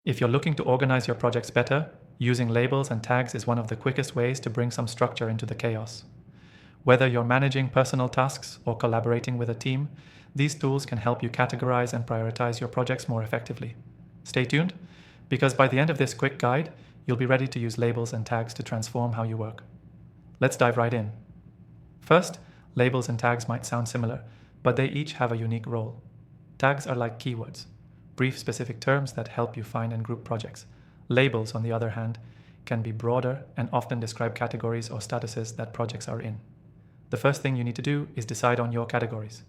If you're looking to organize your projects better, using labels and tags is one of the quickest ways to bring some structure into the chaos. Whether you're managing personal tasks or collaborating with a team, these tools can help you categorize and prioritize your projects more effectively. Stay tuned, because by the end of this quick guide, you'll be ready to use labels and tags to transform how you work. Let's dive right in. First, labels and tags might sound similar, but they each have a unique role. Tags are like keywords, brief specific terms that help you find and group projects. Labels, on the other hand, can be broader and often describe categories or statuses that projects are in. The first thing you need to do is decide on your categories.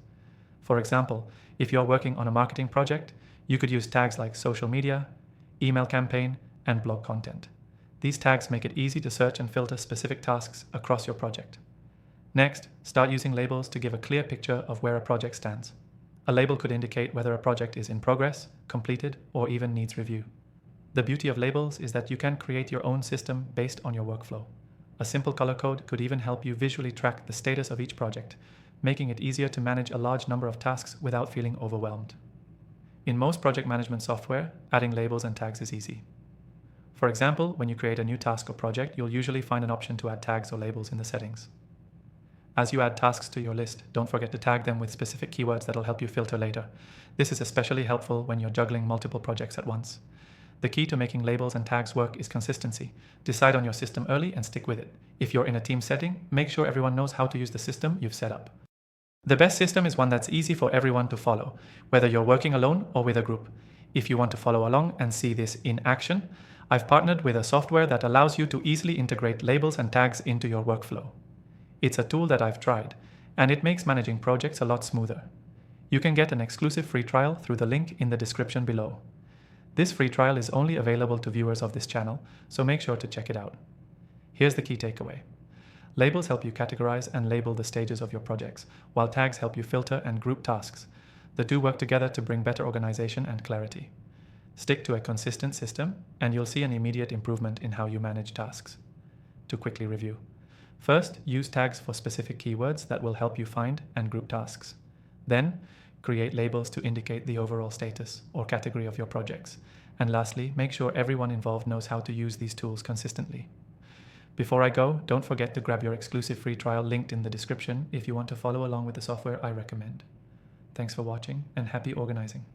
For example, if you're working on a marketing project, you could use tags like social media, email campaign, and blog content. These tags make it easy to search and filter specific tasks across your project. Next, start using labels to give a clear picture of where a project stands. A label could indicate whether a project is in progress, completed, or even needs review. The beauty of labels is that you can create your own system based on your workflow. A simple color code could even help you visually track the status of each project, making it easier to manage a large number of tasks without feeling overwhelmed. In most project management software, adding labels and tags is easy. For example, when you create a new task or project, you'll usually find an option to add tags or labels in the settings. As you add tasks to your list, don't forget to tag them with specific keywords that'll help you filter later. This is especially helpful when you're juggling multiple projects at once. The key to making labels and tags work is consistency. Decide on your system early and stick with it. If you're in a team setting, make sure everyone knows how to use the system you've set up. The best system is one that's easy for everyone to follow, whether you're working alone or with a group. If you want to follow along and see this in action, I've partnered with a software that allows you to easily integrate labels and tags into your workflow. It's a tool that I've tried, and it makes managing projects a lot smoother. You can get an exclusive free trial through the link in the description below. This free trial is only available to viewers of this channel, so make sure to check it out. Here's the key takeaway. Labels help you categorize and label the stages of your projects, while tags help you filter and group tasks. The two work together to bring better organization and clarity. Stick to a consistent system, and you'll see an immediate improvement in how you manage tasks. To quickly review. First, use tags for specific keywords that will help you find and group tasks. Then, create labels to indicate the overall status or category of your projects. And lastly, make sure everyone involved knows how to use these tools consistently. Before I go, don't forget to grab your exclusive free trial linked in the description if you want to follow along with the software I recommend. Thanks for watching, and happy organizing.